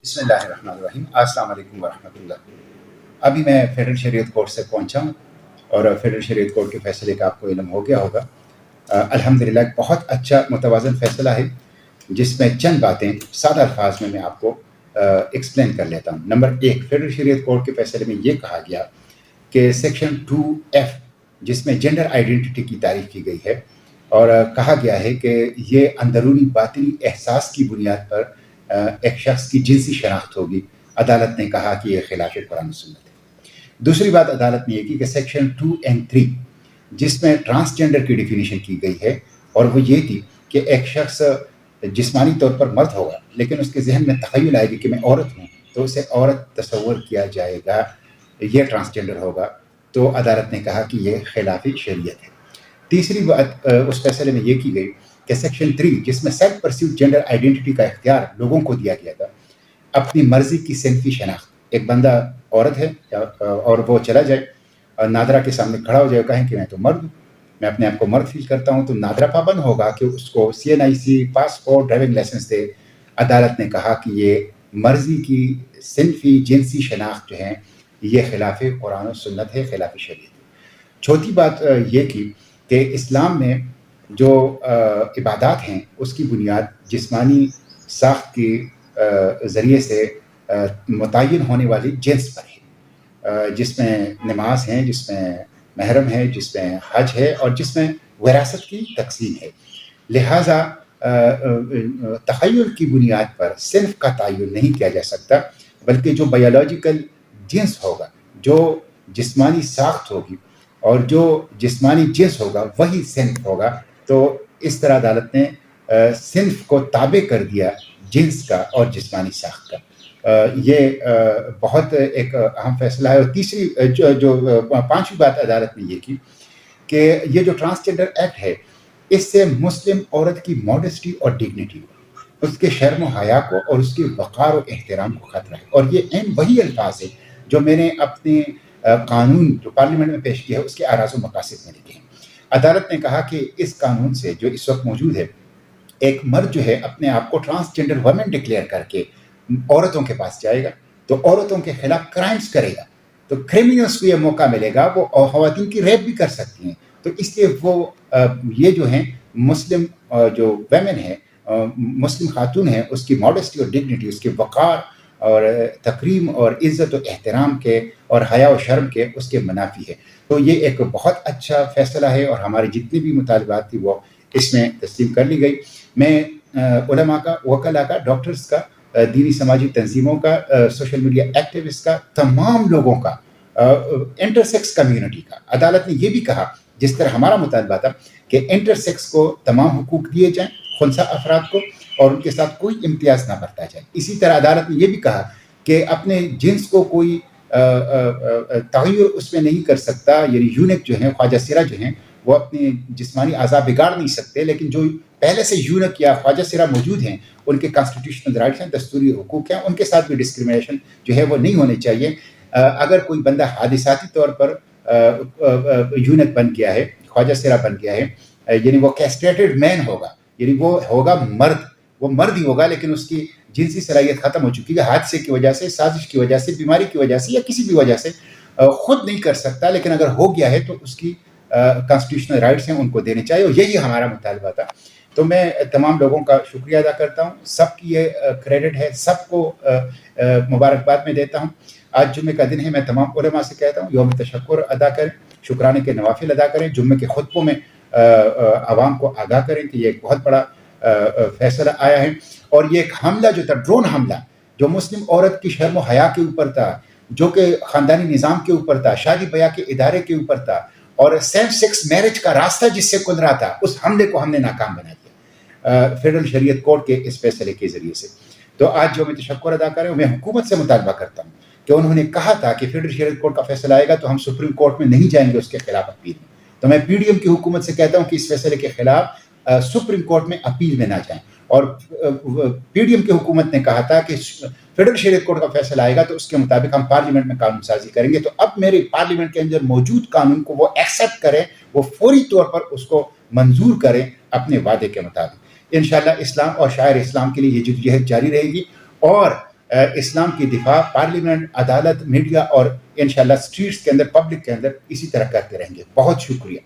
بسم اللہ الرحمن الرحیم۔ السلام علیکم ورحمۃ اللہ۔ ابھی میں فیڈرل شریعت کورٹ سے پہنچا ہوں اور فیڈرل شریعت کورٹ کے فیصلے کا آپ کو علم ہو گیا ہوگا۔ الحمدللہ ایک بہت اچھا متوازن فیصلہ ہے جس میں چند باتیں سادہ الفاظ میں آپ کو ایکسپلین کر لیتا ہوں۔ نمبر 1، فیڈرل شریعت کورٹ کے فیصلے میں یہ کہا گیا کہ سیکشن 2F جس میں جینڈر آئیڈینٹی کی تعریف کی گئی ہے اور کہا گیا ہے کہ یہ اندرونی باطنی احساس کی بنیاد پر ایک شخص کی جنسی شناخت ہوگی، عدالت نے کہا کہ یہ خلاف قرآن و سنت ہے۔ دوسری بات عدالت نے یہ کی کہ سیکشن 2 and 3 جس میں ٹرانسجینڈر کی ڈیفینیشن کی گئی ہے اور وہ یہ تھی کہ ایک شخص جسمانی طور پر مرد ہوگا لیکن اس کے ذہن میں تخیل آئے گی کہ میں عورت ہوں تو اسے عورت تصور کیا جائے گا، یہ ٹرانسجینڈر ہوگا، تو عدالت نے کہا کہ یہ خلاف شریعت ہے۔ تیسری بات اس فیصلے میں یہ کی گئی کہ سیکشن 3 جس میں سیلف پرسیوڈ جینڈر آئیڈینٹی کا اختیار لوگوں کو دیا گیا تھا، اپنی مرضی کی صنفی شناخت، ایک بندہ عورت ہے اور وہ چلا جائے اور نادرا کے سامنے کھڑا ہو جائے اور کہیں کہ میں تو مرد ہوں، میں اپنے آپ کو مرد فیل کرتا ہوں، تو نادرا پابند ہوگا کہ اس کو CNIC پاسپورٹ ڈرائیونگ لائسنس دے۔ عدالت نے کہا کہ یہ مرضی کی صنفی جنسی شناخت جو ہے یہ خلاف قرآن و سنت ہے، خلاف شریعت ہے۔ چوتھی بات یہ کی کہ اسلام میں جو عبادات ہیں اس کی بنیاد جسمانی ساخت کے ذریعے سے متعین ہونے والی جنس پر ہے، جس میں نماز ہیں، جس میں محرم ہے، جس میں حج ہے اور جس میں وراثت کی تقسیم ہے۔ لہٰذا تخیل کی بنیاد پر صنف کا تعین نہیں کیا جا سکتا، بلکہ جو بایولوجیکل جنس ہوگا، جو جسمانی ساخت ہوگی اور جو جسمانی جنس ہوگا وہی صنف ہوگا۔ تو اس طرح عدالت نے صنف کو تابع کر دیا جنس کا اور جسمانی ساخت کا۔ یہ بہت ایک اہم فیصلہ ہے۔ اور تیسری پانچویں بات عدالت نے یہ کی کہ یہ جو ٹرانسجینڈر ایکٹ ہے اس سے مسلم عورت کی ماڈسٹی اور ڈگنیٹی کو، اس کے شرم و حیا کو اور اس کے وقار و احترام کو خطرہ ہے۔ اور یہ وہی الفاظ ہے جو میں نے اپنے قانون جو پارلیمنٹ میں پیش کیا ہے اس کے آراز و مقاصد میں لکھے ہیں۔ عدالت نے کہا کہ اس قانون سے جو اس وقت موجود ہے، ایک مرد جو ہے اپنے آپ کو ٹرانسجینڈر وومن ڈکلیئر کر کے عورتوں کے پاس جائے گا تو عورتوں کے خلاف کرائمز کرے گا، تو کرمنلز کو یہ موقع ملے گا، وہ خواتین کی ریپ بھی کر سکتی ہیں۔ تو اس لیے وہ یہ جو ہیں مسلم جو ویمن ہے، مسلم خاتون ہے، اس کی ماڈسٹی اور ڈگنیٹی، اس کے وقار اور تکریم اور عزت و احترام کے اور حیا و شرم کے اس کے منافی ہے۔ تو یہ ایک بہت اچھا فیصلہ ہے اور ہماری جتنی بھی مطالبات تھی وہ اس میں تسلیم کر لی گئی۔ میں علماء کا، وکلاء کا، ڈاکٹرز کا، دینی سماجی تنظیموں کا، سوشل میڈیا ایکٹیوسٹ کا، تمام لوگوں کا، انٹرسیکس کمیونٹی کا، عدالت نے یہ بھی کہا جس طرح ہمارا مطالبہ تھا کہ انٹرسیکس کو تمام حقوق دیے جائیں، خنثی افراد کو، اور ان کے ساتھ کوئی امتیاز نہ برتا جائے۔ اسی طرح عدالت نے یہ بھی کہا کہ اپنے جنس کو کوئی تغیر اس میں نہیں کر سکتا، یعنی یونک جو ہیں، خواجہ سرا جو ہیں، وہ اپنی جسمانی اعضاء بگاڑ نہیں سکتے، لیکن جو پہلے سے یونک یا خواجہ سرا موجود ہیں ان کے کانسٹیٹیوشنل رائٹس ہیں، دستوری حقوق ہیں، ان کے ساتھ بھی ڈسکریمنیشن جو ہے وہ نہیں ہونی چاہیے۔ اگر کوئی بندہ حادثاتی طور پر یونک بن گیا ہے، خواجہ سرا بن گیا ہے، یعنی وہ کیسٹریٹڈ مین ہوگا، یعنی وہ ہوگا مرد، وہ مرد ہی ہوگا لیکن اس کی جنسی صلاحیت ختم ہو چکی ہے حادثے کی وجہ سے، سازش کی وجہ سے، بیماری کی وجہ سے یا کسی بھی وجہ سے خود نہیں کر سکتا، لیکن اگر ہو گیا ہے تو اس کی کانسٹیٹیوشنل رائٹس ہیں ان کو دینے چاہیے، اور یہی ہمارا مطالبہ تھا۔ تو میں تمام لوگوں کا شکریہ ادا کرتا ہوں، سب کی یہ کریڈٹ ہے، سب کو مبارکباد میں دیتا ہوں۔ آج جمعے کا دن ہے، میں تمام علماء سے کہتا ہوں یوم تشکر ادا کریں، شکرانے کے نوافل ادا کریں، جمعے کے خطبوں میں عوام کو آگاہ کریں کہ یہ ایک بہت بڑا فیصلہ آیا ہے۔ اور یہ ایک حملہ جو تھا، ڈرون حملہ، جو مسلم عورت کی شرم و حیا کے اوپر تھا، جو کہ خاندانی نظام کے اوپر تھا، شادی بیاہ کے ادارے کے اوپر تھا، اور سیم سیکس میرج کا راستہ جس سے کھل رہا تھا، اس حملے کو ہم نے ناکام بنا دیا فیڈرل شریعت کورٹ کے اس فیصلے کے ذریعے سے۔ تو آج جو میں تشکر ادا کر رہا ہوں، میں حکومت سے مطالبہ کرتا ہوں کہ انہوں نے کہا تھا کہ فیڈرل شریعت کورٹ کا فیصلہ آئے گا تو ہم سپریم کورٹ میں نہیں جائیں گے اس کے خلاف اپیل میں، تو میں PDM کی حکومت سے کہتا ہوں کہ اس فیصلے کے خلاف سپریم کورٹ میں اپیل میں نہ جائیں۔ اور PDM کی حکومت نے کہا تھا کہ فیڈرل شریعت کورٹ کا فیصلہ آئے گا تو اس کے مطابق ہم پارلیمنٹ میں قانون سازی کریں گے۔ تو اب میرے پارلیمنٹ کے اندر موجود قانون کو وہ ایکسیپٹ کریں، وہ فوری طور پر اس کو منظور کریں اپنے وعدے کے مطابق۔ انشاءاللہ اسلام اور شاعر اسلام کے لیے یہ جدوجہد جاری رہے گی، اور اسلام کی دفاع پارلیمنٹ، عدالت، میڈیا اور انشاءاللہ اسٹریٹس کے اندر، پبلک کے اندر اسی طرح کرتے رہیں گے. بہت شکریہ.